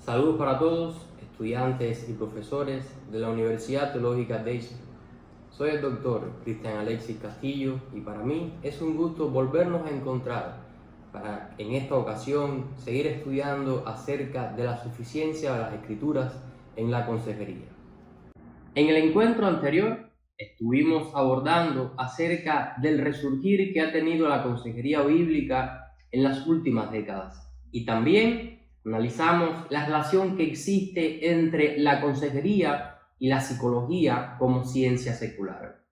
Saludos para todos, estudiantes y profesores de la Universidad Teológica de Deusto. Soy el doctor Cristian Alexis Castillo y para mí es un gusto volvernos a encontrar para en esta ocasión seguir estudiando acerca de la suficiencia de las Escrituras en la consejería. En el encuentro anterior estuvimos abordando acerca del resurgir que ha tenido la consejería bíblica en las últimas décadas y también analizamos la relación que existe entre la consejería y la psicología como ciencia secular.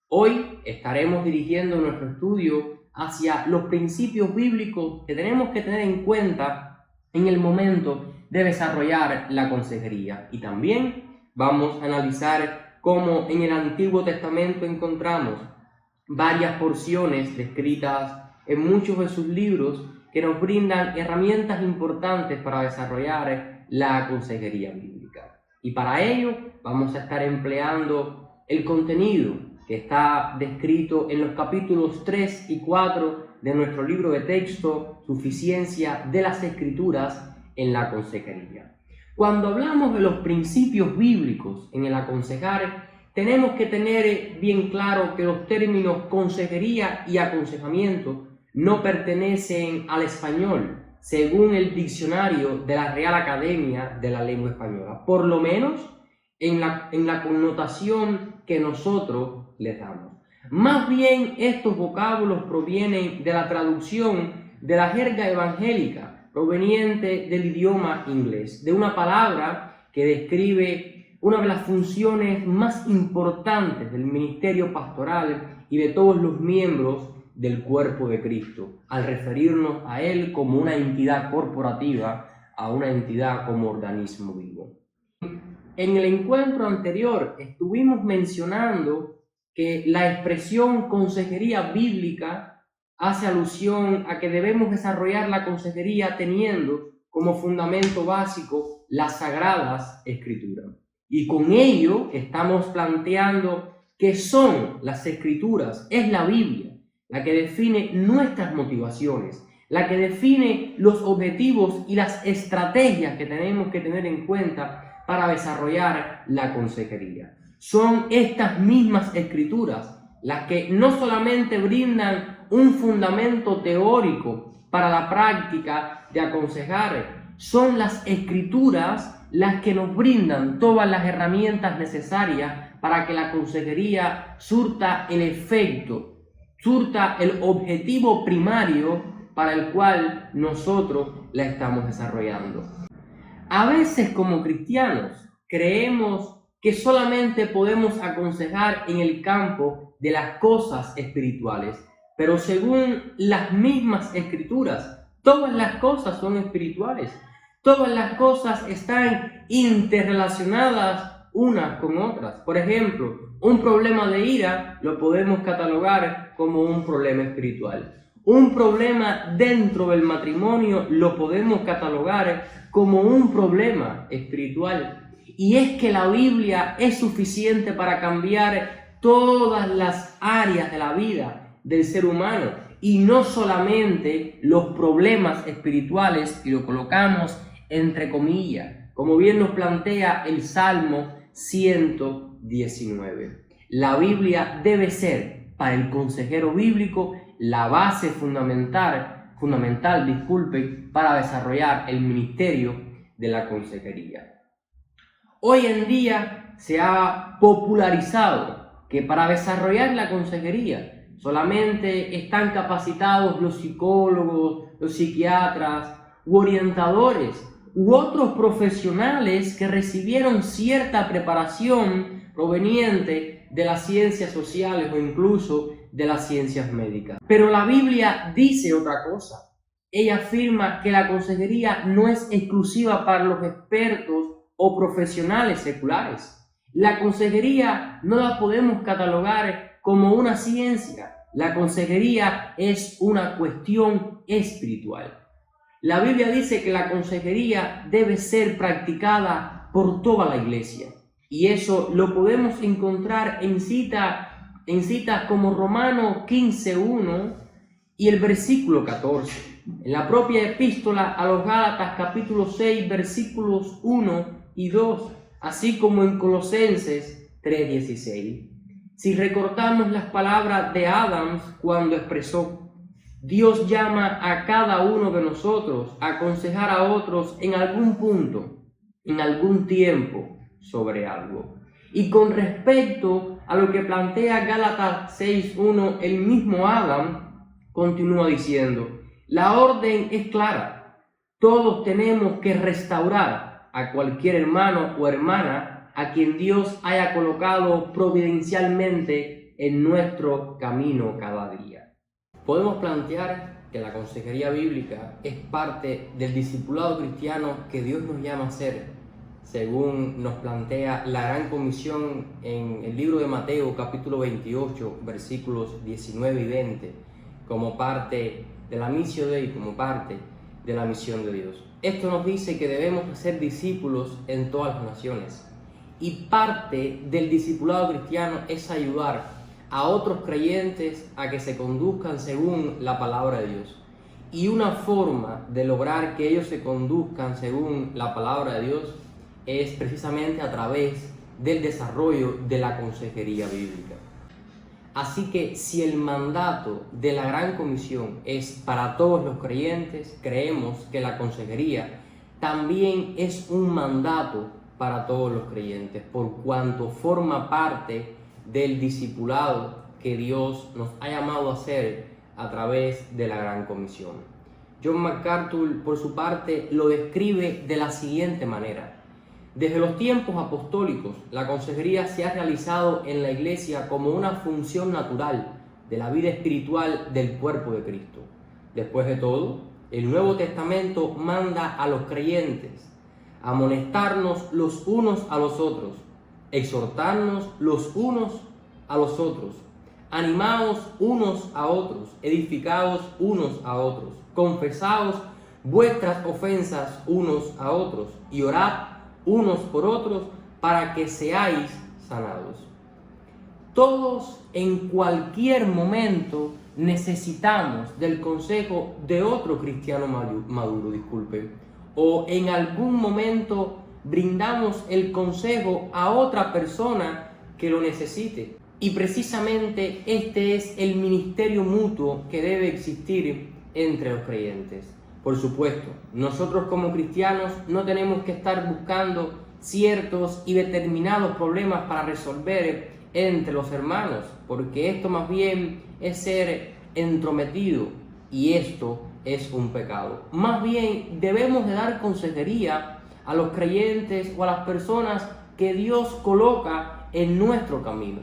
Hoy estaremos dirigiendo nuestro estudio hacia los principios bíblicos que tenemos que tener en cuenta en el momento de desarrollar la consejería. Y también vamos a analizar cómo en el Antiguo Testamento encontramos varias porciones descritas en muchos de sus libros que nos brindan herramientas importantes para desarrollar la consejería bíblica. Y para ello vamos a estar empleando el contenido que está descrito en los capítulos 3 y 4 de nuestro libro de texto, Suficiencia de las Escrituras en la consejería. Cuando hablamos de los principios bíblicos en el aconsejar, tenemos que tener bien claro que los términos consejería y aconsejamiento no pertenecen al español, según el diccionario de la Real Academia de la Lengua Española, por lo menos en la connotación que nosotros les damos. Más bien, estos vocábulos provienen de la traducción de la jerga evangélica proveniente del idioma inglés, de una palabra que describe una de las funciones más importantes del ministerio pastoral y de todos los miembros del cuerpo de Cristo, al referirnos a Él como una entidad corporativa, a una entidad como organismo vivo. En el encuentro anterior estuvimos mencionando que la expresión consejería bíblica hace alusión a que debemos desarrollar la consejería teniendo como fundamento básico las Sagradas Escrituras. Y con ello estamos planteando qué son las Escrituras, es la Biblia, la que define nuestras motivaciones, la que define los objetivos y las estrategias que tenemos que tener en cuenta para desarrollar la consejería. Son estas mismas escrituras las que no solamente brindan un fundamento teórico para la práctica de aconsejar, son las escrituras las que nos brindan todas las herramientas necesarias para que la consejería surta el efecto, surta el objetivo primario para el cual nosotros la estamos desarrollando. A veces como cristianos creemos que solamente podemos aconsejar en el campo de las cosas espirituales, pero según las mismas escrituras, todas las cosas son espirituales, todas las cosas están interrelacionadas unas con otras. Por ejemplo, un problema de ira lo podemos catalogar como un problema espiritual. Un problema dentro del matrimonio lo podemos catalogar como un problema espiritual. Y es que la Biblia es suficiente para cambiar todas las áreas de la vida del ser humano y no solamente los problemas espirituales, y lo colocamos entre comillas, como bien nos plantea el Salmo 119. La Biblia debe ser para el consejero bíblico la base fundamental, para desarrollar el ministerio de la consejería. Hoy en día se ha popularizado que para desarrollar la consejería solamente están capacitados los psicólogos, los psiquiatras u orientadores u otros profesionales que recibieron cierta preparación proveniente de las ciencias sociales o incluso de las ciencias médicas. Pero la Biblia dice otra cosa. Ella afirma que la consejería no es exclusiva para los expertos o profesionales seculares. La consejería no la podemos catalogar como una ciencia. La consejería es una cuestión espiritual. La Biblia dice que la consejería debe ser practicada por toda la iglesia. Y eso lo podemos encontrar en citas como Romanos 15:1 y el versículo 14. En la propia epístola a los Gálatas capítulo 6 versículos 1 y 2, así como en Colosenses 3:16. Si recortamos las palabras de Adams cuando expresó: Dios llama a cada uno de nosotros a aconsejar a otros en algún punto, en algún tiempo, sobre algo. Y con respecto a lo que plantea Gálatas 6:1, el mismo Adam continúa diciendo: la orden es clara. Todos tenemos que restaurar a cualquier hermano o hermana a quien Dios haya colocado providencialmente en nuestro camino cada día. Podemos plantear que la consejería bíblica es parte del discipulado cristiano que Dios nos llama a hacer, según nos plantea la Gran Comisión en el libro de Mateo capítulo 28 versículos 19 y 20, como parte de la Missio Dei, como parte de la misión de Dios. Esto nos dice que debemos ser discípulos en todas las naciones, y parte del discipulado cristiano es ayudar a otros creyentes a que se conduzcan según la palabra de Dios. Y una forma de lograr que ellos se conduzcan según la palabra de Dios es precisamente a través del desarrollo de la consejería bíblica. Así que si el mandato de la Gran Comisión es para todos los creyentes, creemos que la consejería también es un mandato para todos los creyentes, por cuanto forma parte del discipulado que Dios nos ha llamado a hacer a través de la Gran Comisión. John MacArthur, por su parte, lo describe de la siguiente manera: desde los tiempos apostólicos, la consejería se ha realizado en la Iglesia como una función natural de la vida espiritual del cuerpo de Cristo. Después de todo, el Nuevo Testamento manda a los creyentes a amonestarnos los unos a los otros, exhortarnos los unos a los otros, animaos unos a otros, edificaos unos a otros, confesaos vuestras ofensas unos a otros y orad unos por otros para que seáis sanados. Todos en cualquier momento necesitamos del consejo de otro cristiano maduro, o en algún momento brindamos el consejo a otra persona que lo necesite. Y precisamente este es el ministerio mutuo que debe existir entre los creyentes. Por supuesto, nosotros como cristianos no tenemos que estar buscando ciertos y determinados problemas para resolver entre los hermanos, porque esto más bien es ser entrometido y esto es un pecado. Más bien debemos de dar consejería a los creyentes o a las personas que Dios coloca en nuestro camino.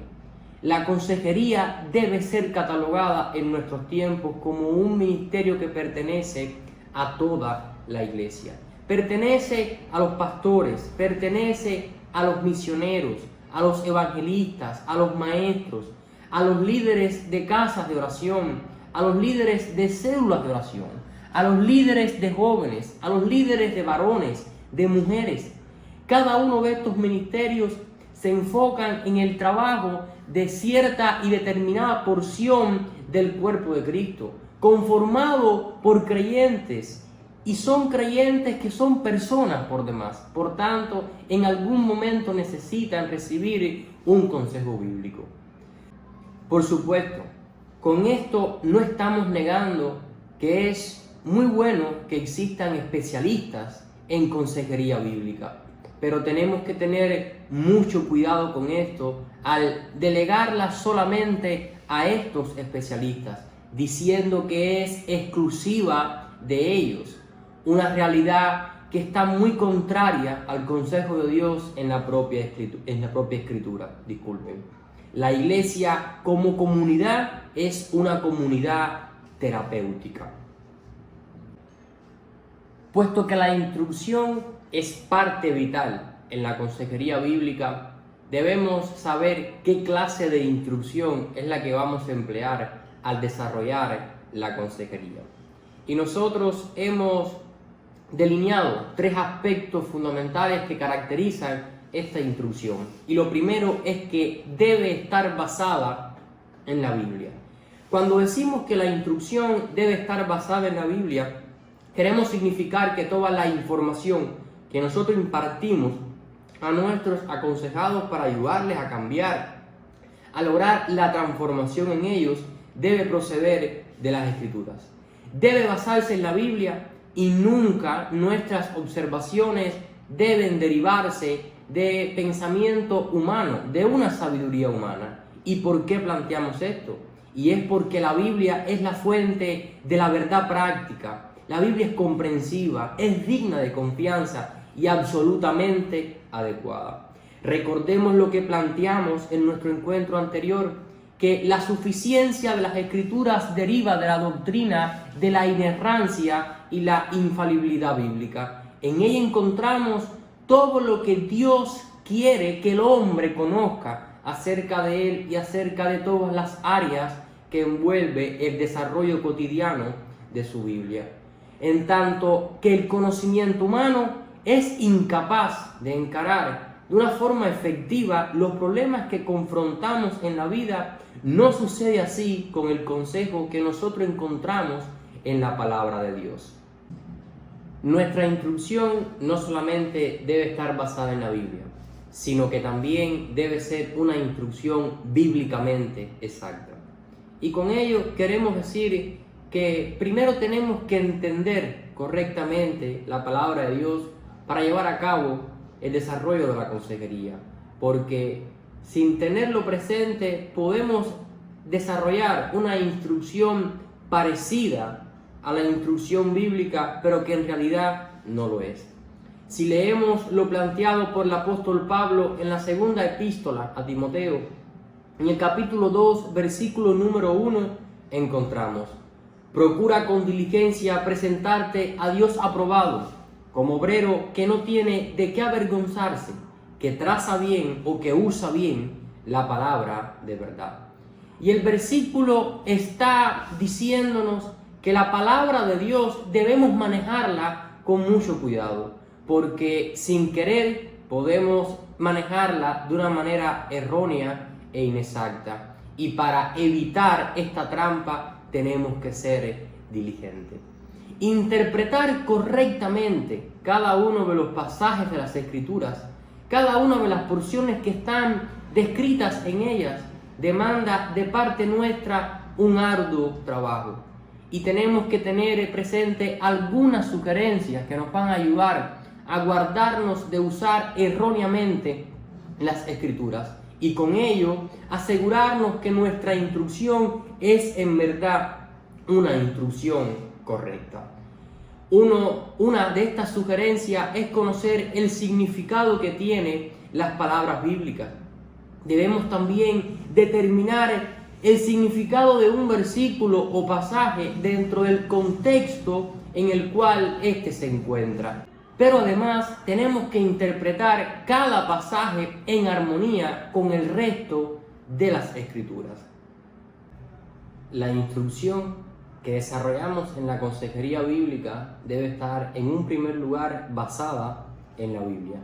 La consejería debe ser catalogada en nuestros tiempos como un ministerio que pertenece a toda la iglesia. Pertenece a los pastores, pertenece a los misioneros, a los evangelistas, a los maestros, a los líderes de casas de oración, a los líderes de células de oración, a los líderes de jóvenes, a los líderes de varones, de mujeres. Cada uno de estos ministerios se enfocan en el trabajo de cierta y determinada porción del cuerpo de Cristo, conformado por creyentes, y son creyentes que son personas por demás. Por tanto, en algún momento necesitan recibir un consejo bíblico. Por supuesto, con esto no estamos negando que es muy bueno que existan especialistas en consejería bíblica, pero tenemos que tener mucho cuidado con esto al delegarla solamente a estos especialistas, diciendo que es exclusiva de ellos, una realidad que está muy contraria al consejo de Dios en la propia escritura. La iglesia como comunidad es una comunidad terapéutica. Puesto que la instrucción es parte vital en la consejería bíblica, debemos saber qué clase de instrucción es la que vamos a emplear al desarrollar la consejería. Y nosotros hemos delineado 3 aspectos fundamentales que caracterizan esta instrucción. Y lo primero es que debe estar basada en la Biblia. Cuando decimos que la instrucción debe estar basada en la Biblia, queremos significar que toda la información que nosotros impartimos a nuestros aconsejados para ayudarles a cambiar, a lograr la transformación en ellos, debe proceder de las Escrituras. Debe basarse en la Biblia y nunca nuestras observaciones deben derivarse de pensamiento humano, de una sabiduría humana. ¿Y por qué planteamos esto? Y es porque la Biblia es la fuente de la verdad práctica. La Biblia es comprensiva, es digna de confianza y absolutamente adecuada. Recordemos lo que planteamos en nuestro encuentro anterior, que la suficiencia de las Escrituras deriva de la doctrina de la inerrancia y la infalibilidad bíblica. En ella encontramos todo lo que Dios quiere que el hombre conozca acerca de Él y acerca de todas las áreas que envuelve el desarrollo cotidiano de su Biblia. En tanto que el conocimiento humano es incapaz de encarar de una forma efectiva los problemas que confrontamos en la vida, no sucede así con el consejo que nosotros encontramos en la palabra de Dios. Nuestra instrucción no solamente debe estar basada en la Biblia, sino que también debe ser una instrucción bíblicamente exacta. Y con ello queremos decir que primero tenemos que entender correctamente la palabra de Dios para llevar a cabo el desarrollo de la consejería, porque sin tenerlo presente podemos desarrollar una instrucción parecida a la instrucción bíblica, pero que en realidad no lo es. Si leemos lo planteado por el apóstol Pablo en la segunda epístola a Timoteo, en el capítulo 2, versículo número 1, encontramos: procura con diligencia presentarte a Dios aprobado, como obrero que no tiene de qué avergonzarse, que traza bien o que usa bien la palabra de verdad. Y el versículo está diciéndonos que la palabra de Dios debemos manejarla con mucho cuidado, porque sin querer podemos manejarla de una manera errónea e inexacta. Y para evitar esta trampa tenemos que ser diligentes. Interpretar correctamente cada uno de los pasajes de las Escrituras, cada una de las porciones que están descritas en ellas, demanda de parte nuestra un arduo trabajo. Y tenemos que tener presente algunas sugerencias que nos van a ayudar a guardarnos de usar erróneamente las Escrituras y con ello asegurarnos que nuestra instrucción es en verdad una instrucción correcta. Una de estas sugerencias es conocer el significado que tienen las palabras bíblicas. Debemos también determinar el significado de un versículo o pasaje dentro del contexto en el cual éste se encuentra. Pero además tenemos que interpretar cada pasaje en armonía con el resto de las Escrituras. La instrucción que desarrollamos en la consejería bíblica debe estar en un primer lugar basada en la Biblia.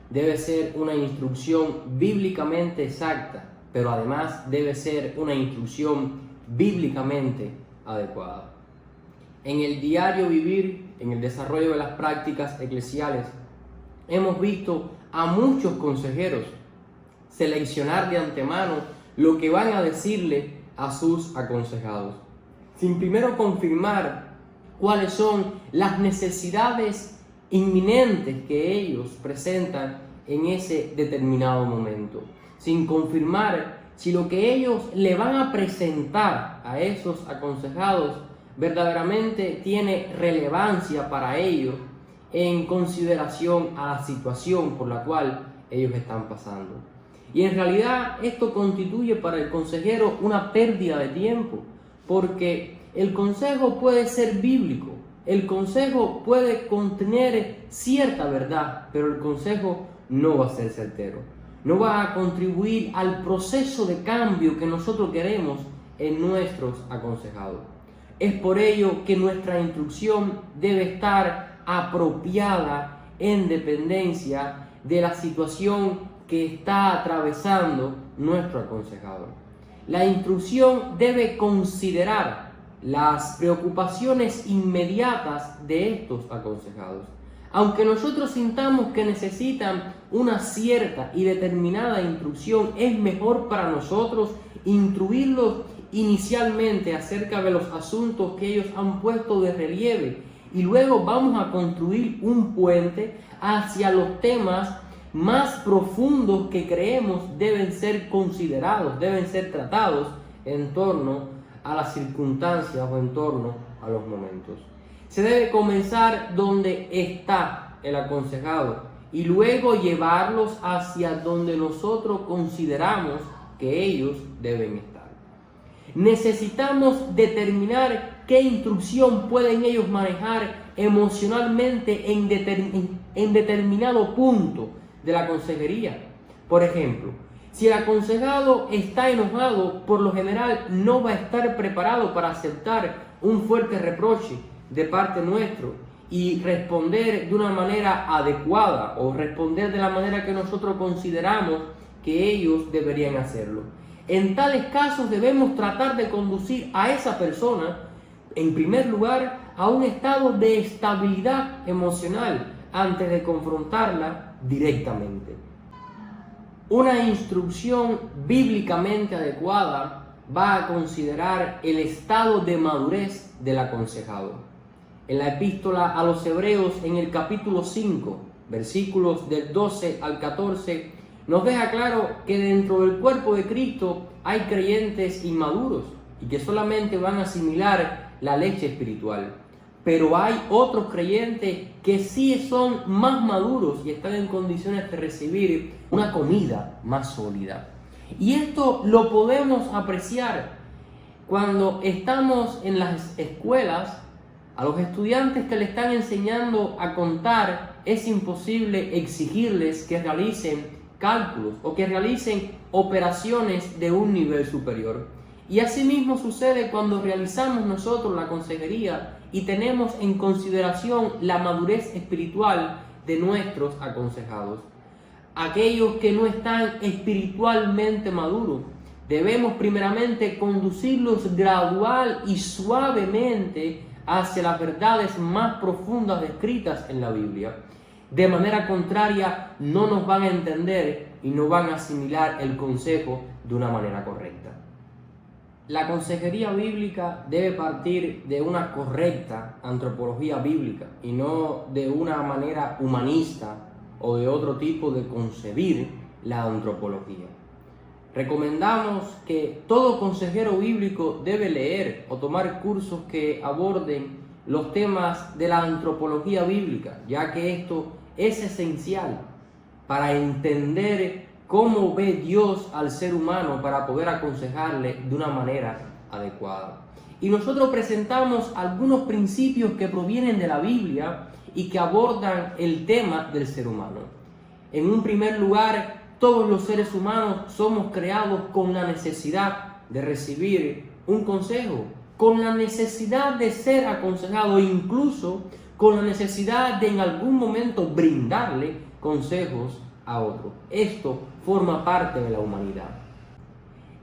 Debe ser una instrucción bíblicamente exacta, pero además debe ser una instrucción bíblicamente adecuada. En el diario vivir, en el desarrollo de las prácticas eclesiales, hemos visto a muchos consejeros seleccionar de antemano lo que van a decirle a sus aconsejados, sin primero confirmar cuáles son las necesidades inminentes que ellos presentan en ese determinado momento, sin confirmar si lo que ellos le van a presentar a esos aconsejados verdaderamente tiene relevancia para ellos en consideración a la situación por la cual ellos están pasando. Y en realidad esto constituye para el consejero una pérdida de tiempo, porque el consejo puede ser bíblico, el consejo puede contener cierta verdad, pero el consejo no va a ser certero, no va a contribuir al proceso de cambio que nosotros queremos en nuestros aconsejados. Es por ello que nuestra instrucción debe estar apropiada en dependencia de la situación que está atravesando nuestro aconsejador. la instrucción debe considerar las preocupaciones inmediatas de estos aconsejados. Aunque nosotros sintamos que necesitan una cierta y determinada instrucción, es mejor para nosotros instruirlos inicialmente acerca de los asuntos que ellos han puesto de relieve, y luego vamos a construir un puente hacia los temas más profundos que creemos deben ser considerados, deben ser tratados en torno a las circunstancias o en torno a los momentos. Se debe comenzar donde está el aconsejado y luego llevarlos hacia donde nosotros consideramos que ellos deben estar. Necesitamos determinar qué instrucción pueden ellos manejar emocionalmente en determinado punto de la consejería. Por ejemplo, si el aconsejado está enojado, por lo general no va a estar preparado para aceptar un fuerte reproche de parte nuestro y responder de una manera adecuada o responder de la manera que nosotros consideramos que ellos deberían hacerlo. En tales casos debemos tratar de conducir a esa persona, en primer lugar, a un estado de estabilidad emocional antes de confrontarla directamente. Una instrucción bíblicamente adecuada va a considerar el estado de madurez del aconsejado. En la epístola a los Hebreos, en el capítulo 5, versículos del 12 al 14, nos deja claro que dentro del cuerpo de Cristo hay creyentes inmaduros y que solamente van a asimilar la leche espiritual. Pero hay otros creyentes que sí son más maduros y están en condiciones de recibir una comida más sólida. Y esto lo podemos apreciar cuando estamos en las escuelas. A los estudiantes que le están enseñando a contar, es imposible exigirles que realicen cálculos o que realicen operaciones de un nivel superior. Y asimismo sucede cuando realizamos nosotros la consejería y tenemos en consideración la madurez espiritual de nuestros aconsejados. Aquellos que no están espiritualmente maduros, debemos primeramente conducirlos gradual y suavemente hacia las verdades más profundas descritas en la Biblia. De manera contraria, no nos van a entender y no van a asimilar el consejo de una manera correcta. La consejería bíblica debe partir de una correcta antropología bíblica y no de una manera humanista o de otro tipo de concebir la antropología. Recomendamos que todo consejero bíblico debe leer o tomar cursos que aborden los temas de la antropología bíblica, ya que esto es esencial para entender cómo ve Dios al ser humano para poder aconsejarle de una manera adecuada. Y nosotros presentamos algunos principios que provienen de la Biblia y que abordan el tema del ser humano. En un primer lugar, todos los seres humanos somos creados con la necesidad de recibir un consejo, con la necesidad de ser aconsejado e incluso con la necesidad de en algún momento brindarle consejos a otro. Esto forma parte de la humanidad.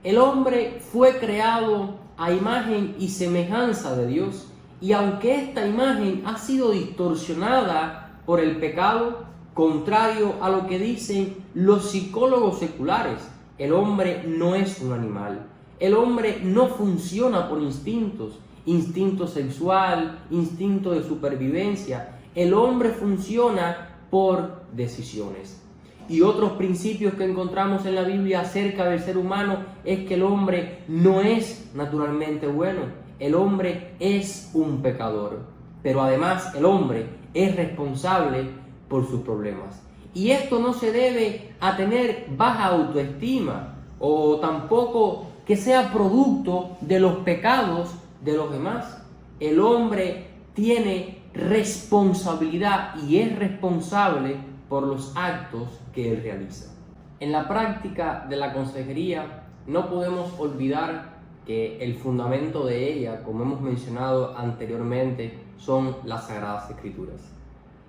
El hombre fue creado a imagen y semejanza de Dios, y aunque esta imagen ha sido distorsionada por el pecado, contrario a lo que dicen los psicólogos seculares, el hombre no es un animal. El hombre no funciona por instintos, instinto sexual, instinto de supervivencia. El hombre funciona por decisiones. Y otros principios que encontramos en la Biblia acerca del ser humano es que el hombre no es naturalmente bueno. El hombre es un pecador. Pero además el hombre es responsable por sus problemas. Y esto no se debe a tener baja autoestima o tampoco que sea producto de los pecados de los demás. El hombre tiene responsabilidad y es responsable por los actos que él realiza. En la práctica de la consejería no podemos olvidar que el fundamento de ella, como hemos mencionado anteriormente, son las Sagradas Escrituras.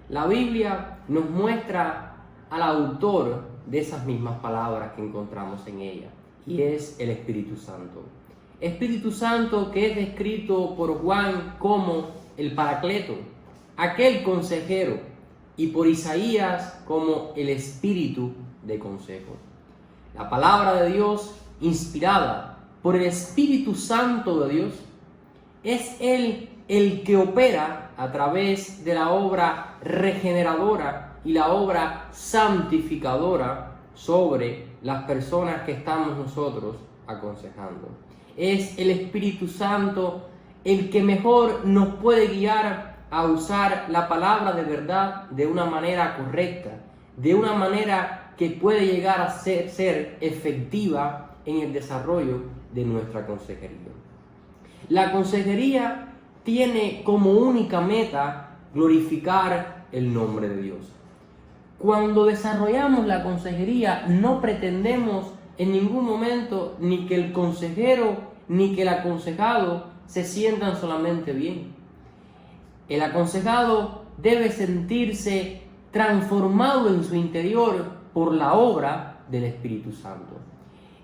La Biblia nos muestra al autor de esas mismas palabras que encontramos en ella. y es el Espíritu Santo. Espíritu Santo que es descrito por Juan como el Paracleto, aquel consejero, y por Isaías como el Espíritu de consejo. La palabra de Dios, inspirada por el Espíritu Santo de Dios, es Él el que opera a través de la obra regeneradora y la obra santificadora sobre las personas que estamos nosotros aconsejando. Es el Espíritu Santo el que mejor nos puede guiar a usar la palabra de verdad de una manera correcta, de una manera que puede llegar a ser efectiva en el desarrollo de nuestra consejería. La consejería tiene como única meta glorificar el nombre de Dios. Cuando desarrollamos la consejería, no pretendemos en ningún momento ni que el consejero ni que el aconsejado se sientan solamente bien. El aconsejado debe sentirse transformado en su interior por la obra del Espíritu Santo.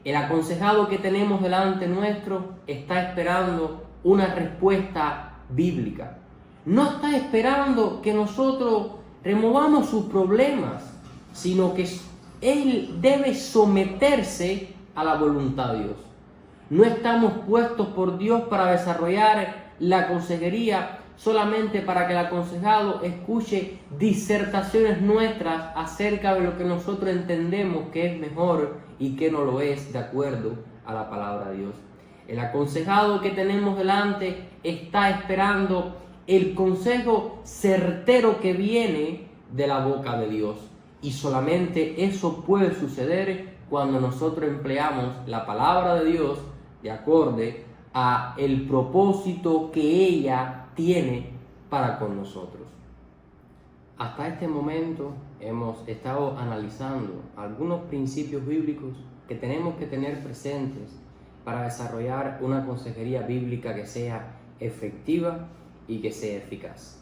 El aconsejado que tenemos delante nuestro está esperando una respuesta bíblica. No está esperando que nosotros removamos sus problemas, sino que él debe someterse a la voluntad de Dios. No estamos puestos por Dios para desarrollar la consejería solamente para que el aconsejado escuche disertaciones nuestras acerca de lo que nosotros entendemos que es mejor y que no lo es de acuerdo a la palabra de Dios. El aconsejado que tenemos delante está esperando el consejo certero que viene de la boca de Dios. Y solamente eso puede suceder cuando nosotros empleamos la palabra de Dios de acorde a el propósito que ella tiene para con nosotros. Hasta este momento hemos estado analizando algunos principios bíblicos que tenemos que tener presentes para desarrollar una consejería bíblica que sea efectiva y que sea eficaz.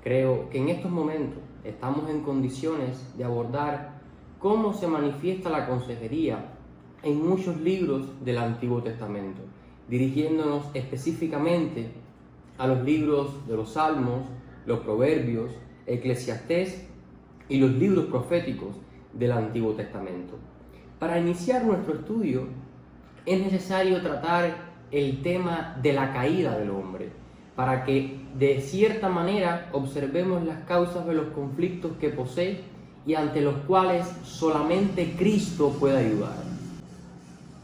Creo que en estos momentos estamos en condiciones de abordar cómo se manifiesta la consejería en muchos libros del Antiguo Testamento, dirigiéndonos específicamente a los libros de los Salmos, los Proverbios, Eclesiastés y los libros proféticos del Antiguo Testamento. Para iniciar nuestro estudio es necesario tratar el tema de la caída del hombre, para que de cierta manera observemos las causas de los conflictos que posee y ante los cuales solamente Cristo puede ayudar.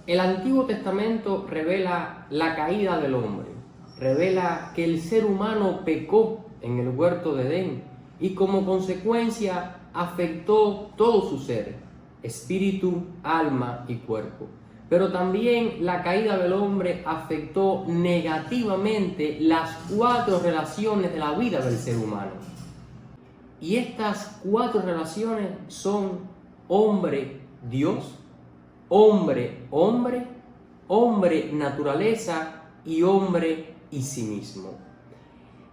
El Antiguo Testamento revela la caída del hombre, revela que el ser humano pecó en el huerto de Edén y como consecuencia afectó todo su ser, espíritu, alma y cuerpo. Pero también la caída del hombre afectó negativamente las 4 relaciones de la vida del ser humano. Y estas 4 relaciones son hombre-Dios, hombre-hombre, hombre-naturaleza y hombre y sí mismo.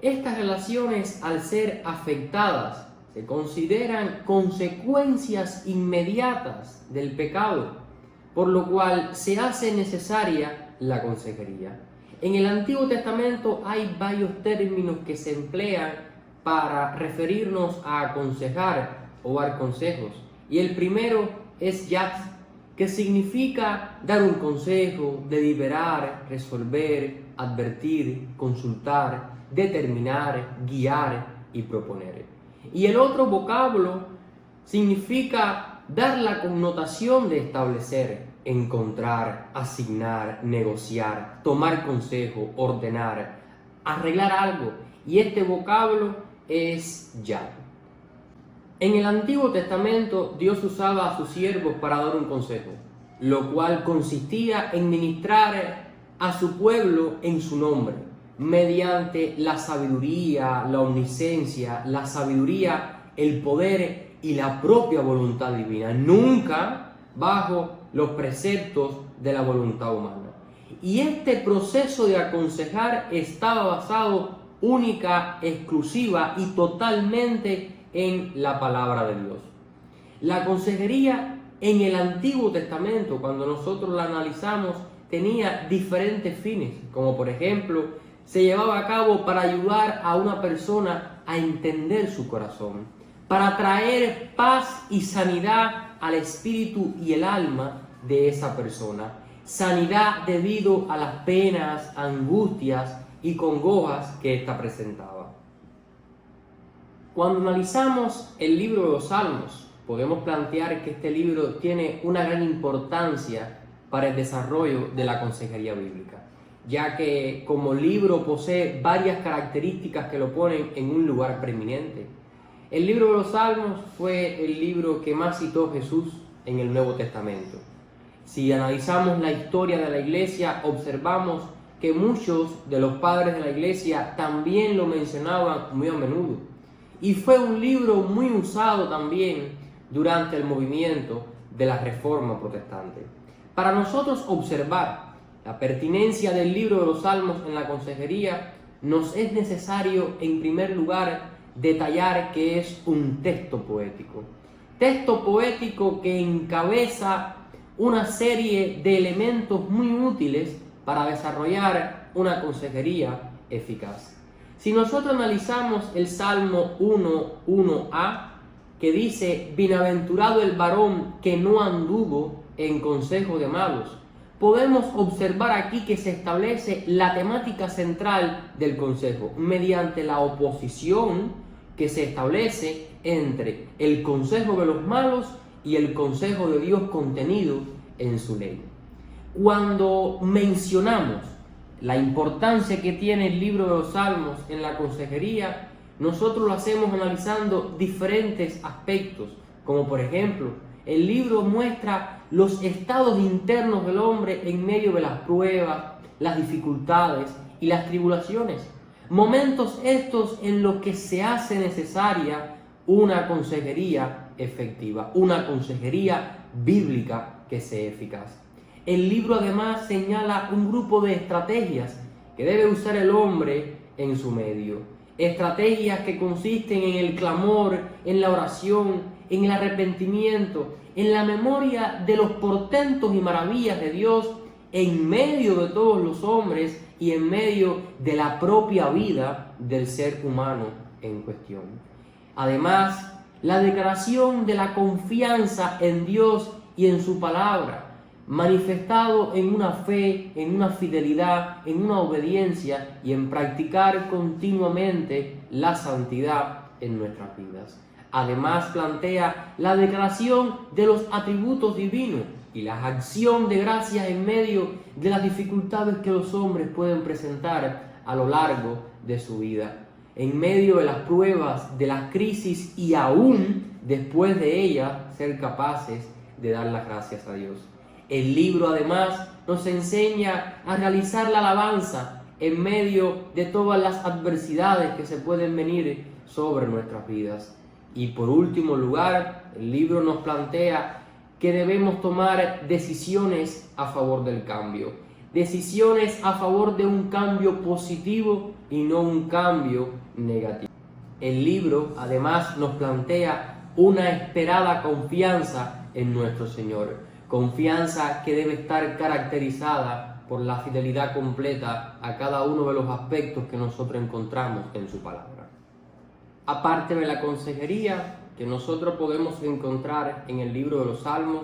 Estas relaciones, al ser afectadas, se consideran consecuencias inmediatas del pecado, por lo cual se hace necesaria la consejería. En el Antiguo Testamento hay varios términos que se emplean para referirnos a aconsejar o dar consejos. Y el primero es yatz, que significa dar un consejo, deliberar, resolver, advertir, consultar, determinar, guiar y proponer. Y el otro vocablo significa dar la connotación de establecer, encontrar, asignar, negociar, tomar consejo, ordenar, arreglar algo. Y este vocablo es yad. En el Antiguo Testamento Dios usaba a sus siervos para dar un consejo, lo cual consistía en ministrar a su pueblo en su nombre, mediante la sabiduría, la omnisciencia, la sabiduría, el poder y la propia voluntad divina, nunca bajo los preceptos de la voluntad humana. Y este proceso de aconsejar estaba basado única, exclusiva y totalmente en la palabra de Dios. La consejería en el Antiguo Testamento, cuando nosotros la analizamos, tenía diferentes fines, como por ejemplo, se llevaba a cabo para ayudar a una persona a entender su corazón, para traer paz y sanidad al espíritu y el alma de esa persona. Sanidad debido a las penas, angustias y congojas que ésta presentaba. Cuando analizamos el libro de los Salmos, podemos plantear que este libro tiene una gran importancia para el desarrollo de la consejería bíblica, ya que como libro posee varias características que lo ponen en un lugar preeminente. El libro de los Salmos fue el libro que más citó Jesús en el Nuevo Testamento. Si analizamos la historia de la iglesia, observamos que muchos de los padres de la iglesia también lo mencionaban muy a menudo. Y fue un libro muy usado también durante el movimiento de la Reforma Protestante. Para nosotros observar la pertinencia del libro de los Salmos en la consejería, nos es necesario en primer lugar detallar que es un texto poético. Texto poético que encabeza una serie de elementos muy útiles para desarrollar una consejería eficaz. Si nosotros analizamos el Salmo 1:1a, que dice: bienaventurado el varón que no anduvo en consejo de malos, podemos observar aquí que se establece la temática central del consejo mediante la oposición que se establece entre el consejo de los malos y el consejo de Dios contenido en su ley. Cuando mencionamos la importancia que tiene el libro de los Salmos en la consejería, nosotros lo hacemos analizando diferentes aspectos, como por ejemplo, el libro muestra los estados internos del hombre en medio de las pruebas, las dificultades y las tribulaciones. Momentos estos en los que se hace necesaria una consejería efectiva, una consejería bíblica que sea eficaz. El libro además señala un grupo de estrategias que debe usar el hombre en su medio. Estrategias que consisten en el clamor, en la oración, en el arrepentimiento, en la memoria de los portentos y maravillas de Dios en medio de todos los hombres y en medio de la propia vida del ser humano en cuestión. Además, la declaración de la confianza en Dios y en su palabra, manifestado en una fe, en una fidelidad, en una obediencia y en practicar continuamente la santidad en nuestras vidas. Además, plantea la declaración de los atributos divinos y la acción de gracias en medio de las dificultades que los hombres pueden presentar a lo largo de su vida, en medio de las pruebas, de las crisis y aún después de ellas ser capaces de dar las gracias a Dios. El libro además nos enseña a realizar la alabanza en medio de todas las adversidades que se pueden venir sobre nuestras vidas. Y por último lugar, el libro nos plantea que debemos tomar decisiones a favor del cambio. Decisiones a favor de un cambio positivo y no un cambio negativo. El libro además nos plantea una esperada confianza en nuestro Señor. Confianza que debe estar caracterizada por la fidelidad completa a cada uno de los aspectos que nosotros encontramos en su palabra. Aparte de la consejería que nosotros podemos encontrar en el libro de los Salmos,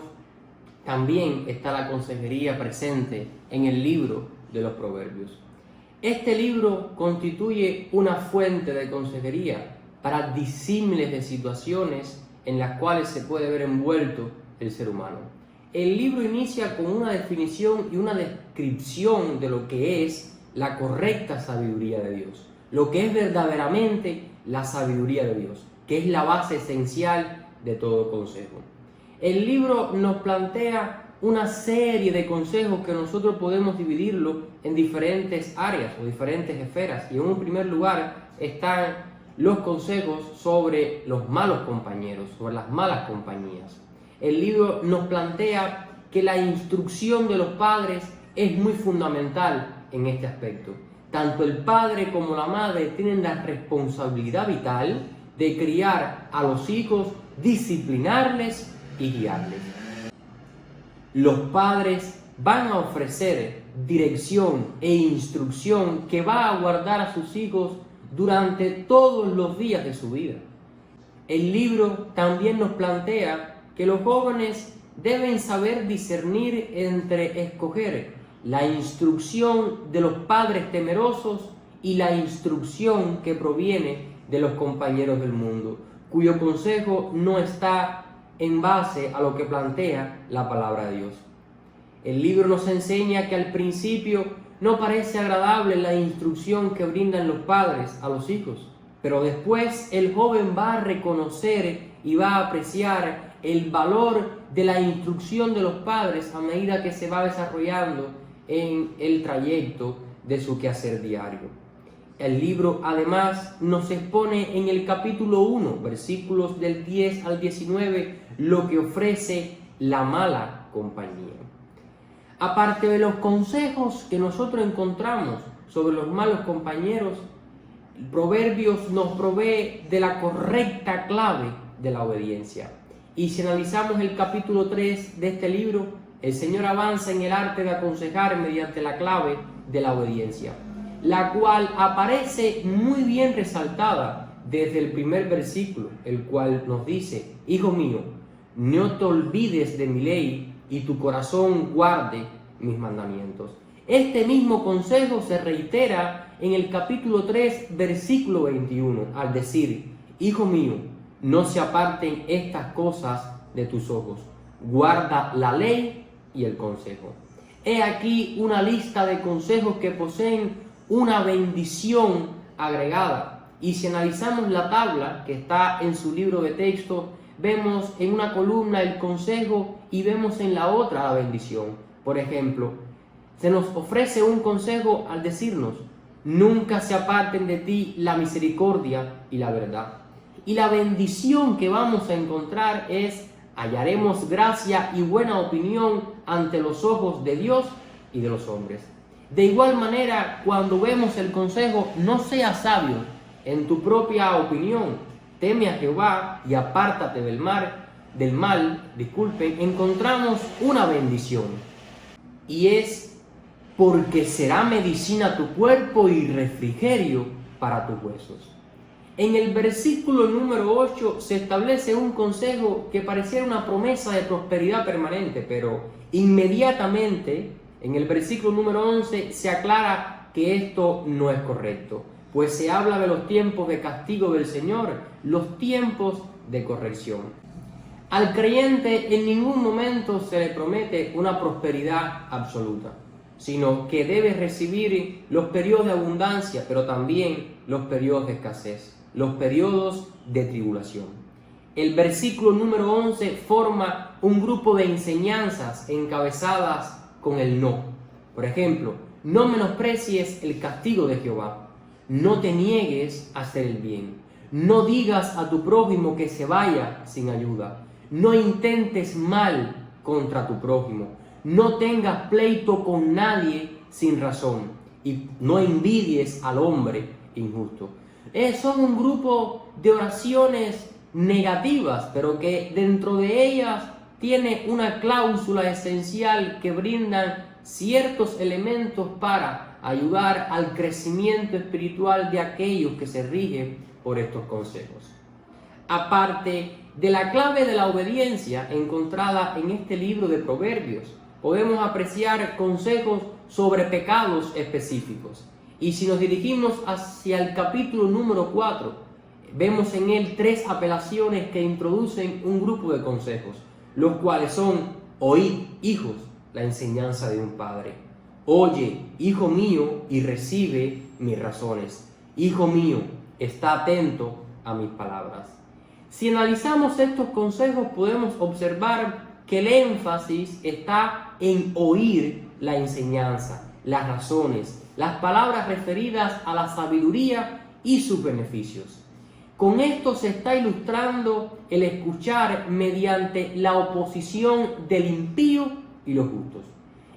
también está la consejería presente en el libro de los Proverbios. Este libro constituye una fuente de consejería para disímiles de situaciones en las cuales se puede ver envuelto el ser humano. El libro inicia con una definición y una descripción de lo que es la correcta sabiduría de Dios, lo que es verdaderamente la sabiduría de Dios, que es la base esencial de todo consejo. El libro nos plantea una serie de consejos que nosotros podemos dividirlo en diferentes áreas o diferentes esferas. Y en un primer lugar están los consejos sobre los malos compañeros, sobre las malas compañías. El libro nos plantea que la instrucción de los padres es muy fundamental en este aspecto. Tanto el padre como la madre tienen la responsabilidad vital de criar a los hijos, disciplinarles y guiarles. Los padres van a ofrecer dirección e instrucción que va a guardar a sus hijos durante todos los días de su vida. El libro también nos plantea que los jóvenes deben saber discernir entre escoger la instrucción de los padres temerosos y la instrucción que proviene de los compañeros del mundo, cuyo consejo no está en base a lo que plantea la palabra de Dios. El libro nos enseña que al principio no parece agradable la instrucción que brindan los padres a los hijos, pero después el joven va a reconocer y va a apreciar el valor de la instrucción de los padres a medida que se va desarrollando en el trayecto de su quehacer diario. El libro además nos expone en el capítulo 1, versículos del 10 al 19, lo que ofrece la mala compañía. Aparte de los consejos que nosotros encontramos sobre los malos compañeros, Proverbios nos provee de la correcta clave de la obediencia. Y si analizamos el capítulo 3 de este libro, el Señor avanza en el arte de aconsejar mediante la clave de la obediencia, la cual aparece muy bien resaltada desde el primer versículo, el cual nos dice: Hijo mío, no te olvides de mi ley y tu corazón guarde mis mandamientos. Este mismo consejo se reitera en el capítulo 3, versículo 21, al decir: Hijo mío, no se aparten estas cosas de tus ojos, guarda la ley y el consejo. He aquí una lista de consejos que poseen una bendición agregada. Y si analizamos la tabla que está en su libro de texto, vemos en una columna el consejo y vemos en la otra la bendición. Por ejemplo, se nos ofrece un consejo al decirnos: nunca se aparten de ti la misericordia y la verdad. Y la bendición que vamos a encontrar es: hallaremos gracia y buena opinión ante los ojos de Dios y de los hombres. De igual manera, cuando vemos el consejo: no seas sabio en tu propia opinión, teme a Jehová y apártate del mal, encontramos una bendición. Y es: porque será medicina a tu cuerpo y refrigerio para tus huesos. En el versículo número 8 se establece un consejo que pareciera una promesa de prosperidad permanente, pero inmediatamente en el versículo número 11 se aclara que esto no es correcto, pues se habla de los tiempos de castigo del Señor, los tiempos de corrección. Al creyente en ningún momento se le promete una prosperidad absoluta, sino que debe recibir los periodos de abundancia, pero también los periodos de escasez, los periodos de tribulación. El versículo número 11 forma un grupo de enseñanzas encabezadas con el no. Por ejemplo: no menosprecies el castigo de Jehová, no te niegues a hacer el bien, no digas a tu prójimo que se vaya sin ayuda, no intentes mal contra tu prójimo, no tengas pleito con nadie sin razón y no envidies al hombre injusto. Son un grupo de oraciones negativas, pero que dentro de ellas tiene una cláusula esencial que brindan ciertos elementos para ayudar al crecimiento espiritual de aquellos que se rigen por estos consejos. Aparte de la clave de la obediencia encontrada en este libro de Proverbios, podemos apreciar consejos sobre pecados específicos. Y si nos dirigimos hacia el capítulo número 4, vemos en él 3 apelaciones que introducen un grupo de consejos, los cuales son: oíd, hijos, la enseñanza de un padre. Oye, hijo mío, y recibe mis razones. Hijo mío, está atento a mis palabras. Si analizamos estos consejos, podemos observar que el énfasis está en oír la enseñanza, las razones, las palabras referidas a la sabiduría y sus beneficios. Con esto se está ilustrando el escuchar mediante la oposición del impío y los justos.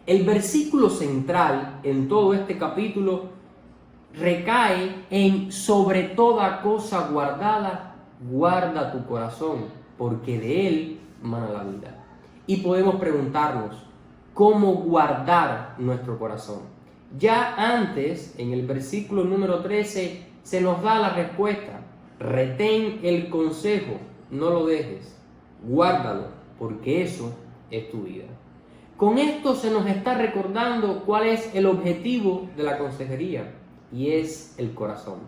El versículo central en todo este capítulo recae en: sobre toda cosa guardada, guarda tu corazón, porque de él mana la vida. Y podemos preguntarnos, ¿cómo guardar nuestro corazón? Ya antes, en el versículo número 13, se nos da la respuesta. Retén el consejo, no lo dejes, guárdalo, porque eso es tu vida. Con esto se nos está recordando cuál es el objetivo de la consejería, y es el corazón.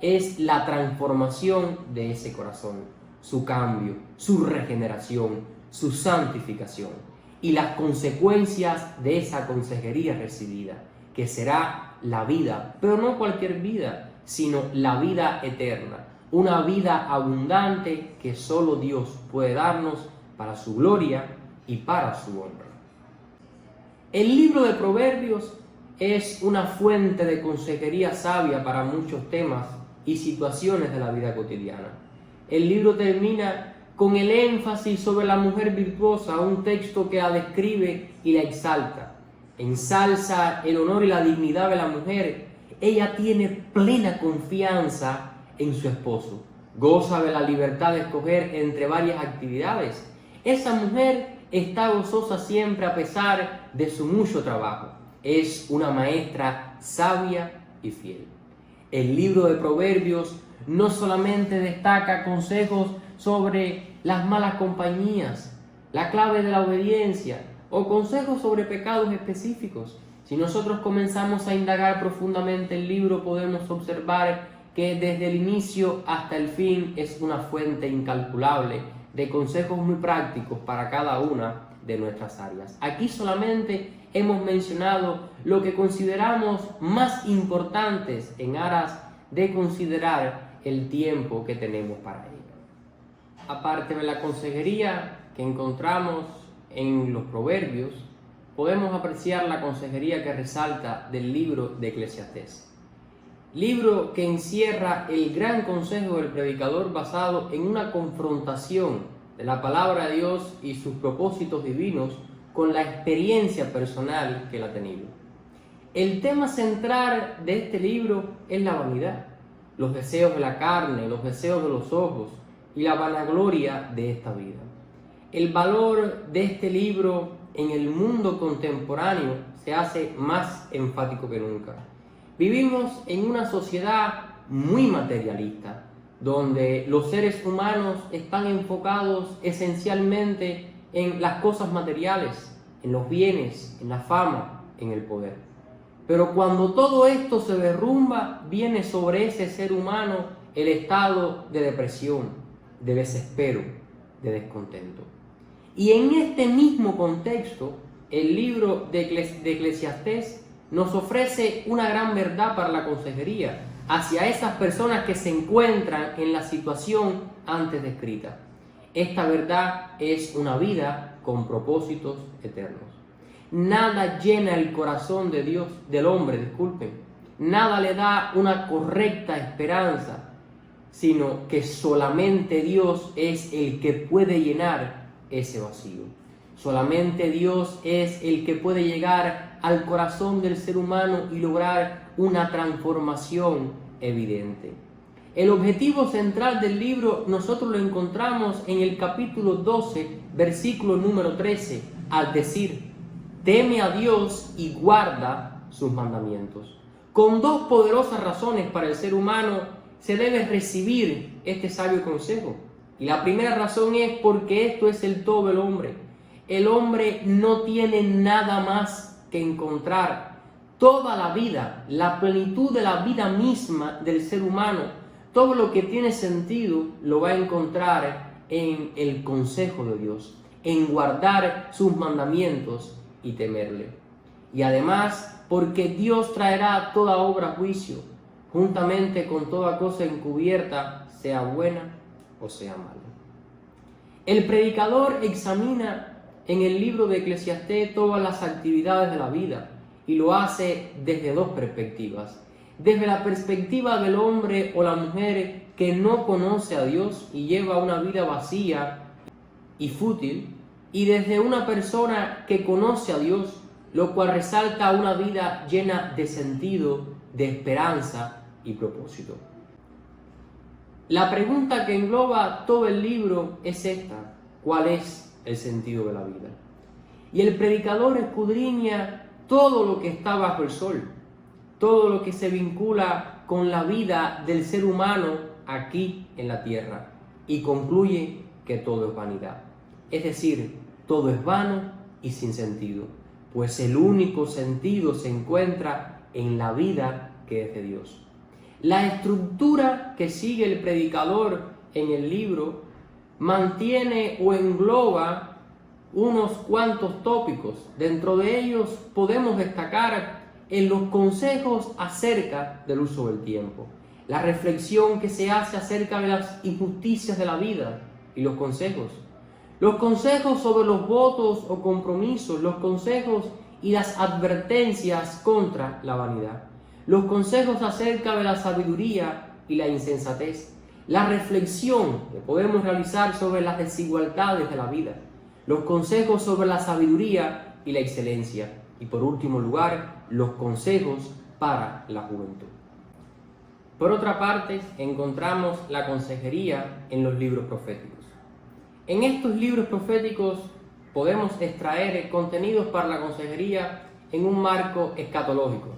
Es la transformación de ese corazón, su cambio, su regeneración, su santificación y las consecuencias de esa consejería recibida, que será la vida, pero no cualquier vida, sino la vida eterna, una vida abundante que solo Dios puede darnos para su gloria y para su honra. El libro de Proverbios es una fuente de consejería sabia para muchos temas y situaciones de la vida cotidiana. El libro termina con el énfasis sobre la mujer virtuosa, un texto que la describe y la exalta. Ensalza el honor y la dignidad de la mujer. Ella tiene plena confianza en su esposo. Goza de la libertad de escoger entre varias actividades. Esa mujer está gozosa siempre a pesar de su mucho trabajo. Es una maestra sabia y fiel. El libro de Proverbios no solamente destaca consejos sobre las malas compañías, la clave de la obediencia o consejos sobre pecados específicos. Si nosotros comenzamos a indagar profundamente el libro, podemos observar que desde el inicio hasta el fin es una fuente incalculable de consejos muy prácticos para cada una de nuestras áreas. Aquí solamente hemos mencionado lo que consideramos más importantes en aras de considerar el tiempo que tenemos para ello. Aparte de la consejería que encontramos en los Proverbios, podemos apreciar la consejería que resalta del libro de Eclesiastés. Libro que encierra el gran consejo del predicador basado en una confrontación de la palabra de Dios y sus propósitos divinos con la experiencia personal que él ha tenido. El tema central de este libro es la vanidad, los deseos de la carne, los deseos de los ojos y la vanagloria de esta vida. El valor de este libro en el mundo contemporáneo se hace más enfático que nunca. Vivimos en una sociedad muy materialista, donde los seres humanos están enfocados esencialmente en las cosas materiales, en los bienes, en la fama, en el poder. Pero cuando todo esto se derrumba, viene sobre ese ser humano el estado de depresión, de desespero, de descontento. Y en este mismo contexto, el libro de Eclesiastés nos ofrece una gran verdad para la consejería hacia esas personas que se encuentran en la situación antes descrita. Esta verdad es una vida con propósitos eternos. Nada llena el corazón de Dios, del hombre, nada le da una correcta esperanza, sino que solamente Dios es el que puede llenar ese vacío. Solamente Dios es el que puede llegar al corazón del ser humano y lograr una transformación evidente. El objetivo central del libro nosotros lo encontramos en el capítulo 12, versículo número 13, al decir: teme a Dios y guarda sus mandamientos. Con dos poderosas razones para el ser humano se debe recibir este sabio consejo. Y la primera razón es porque esto es el todo del hombre. El hombre no tiene nada más que encontrar. Toda la vida, la plenitud de la vida misma del ser humano, todo lo que tiene sentido lo va a encontrar en el consejo de Dios, en guardar sus mandamientos y temerle. Y además, porque Dios traerá toda obra a juicio, juntamente con toda cosa encubierta, sea buena o sea mala. El predicador examina en el libro de Eclesiastés todas las actividades de la vida y lo hace desde dos perspectivas. Desde la perspectiva del hombre o la mujer que no conoce a Dios y lleva una vida vacía y fútil, y desde una persona que conoce a Dios, lo cual resalta una vida llena de sentido, de esperanza y propósito. La pregunta que engloba todo el libro es esta: ¿cuál es el sentido de la vida. Y el predicador escudriña todo lo que está bajo el sol, todo lo que se vincula con la vida del ser humano aquí en la tierra, y concluye que todo es vanidad. Es decir, todo es vano y sin sentido, pues el único sentido se encuentra en la vida que es de Dios. La estructura que sigue el predicador en el libro mantiene o engloba unos cuantos tópicos. Dentro de ellos podemos destacar en los consejos acerca del uso del tiempo, la reflexión que se hace acerca de las injusticias de la vida y los consejos sobre los votos o compromisos, los consejos y las advertencias contra la vanidad, los consejos acerca de la sabiduría y la insensatez, la reflexión que podemos realizar sobre las desigualdades de la vida, los consejos sobre la sabiduría y la excelencia, y por último lugar, los consejos para la juventud. Por otra parte, encontramos la consejería en los libros proféticos. En estos libros proféticos podemos extraer contenidos para la consejería en un marco escatológico,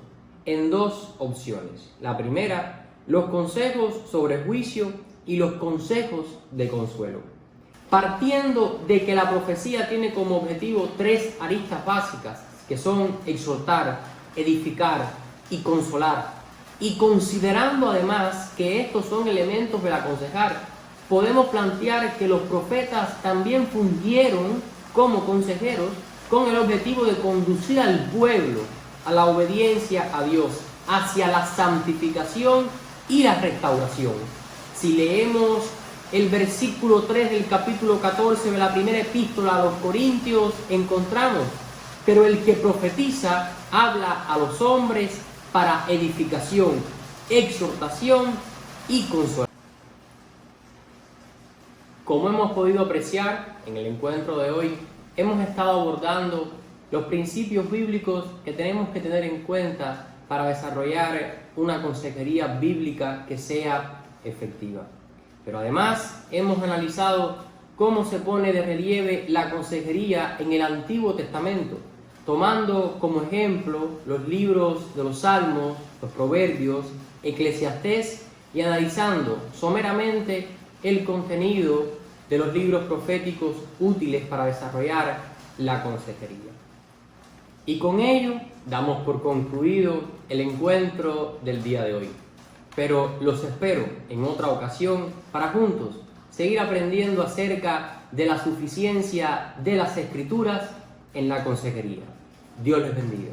en dos opciones. La primera, los consejos sobre juicio y los consejos de consuelo. Partiendo de que la profecía tiene como objetivo tres aristas básicas, que son exhortar, edificar y consolar, y considerando además que estos son elementos del aconsejar, podemos plantear que los profetas también fungieron como consejeros con el objetivo de conducir al pueblo a la obediencia a Dios, hacia la santificación y la restauración. Si leemos el versículo 3 del capítulo 14 de la primera epístola a los Corintios, encontramos: pero el que profetiza habla a los hombres para edificación, exhortación y consolación. Como hemos podido apreciar en el encuentro de hoy, hemos estado abordando los principios bíblicos que tenemos que tener en cuenta para desarrollar una consejería bíblica que sea efectiva. Pero además hemos analizado cómo se pone de relieve la consejería en el Antiguo Testamento, tomando como ejemplo los libros de los Salmos, los Proverbios, Eclesiastés, y analizando someramente el contenido de los libros proféticos útiles para desarrollar la consejería. Y con ello damos por concluido el encuentro del día de hoy. Pero los espero en otra ocasión para juntos seguir aprendiendo acerca de la suficiencia de las Escrituras en la consejería. Dios les bendiga.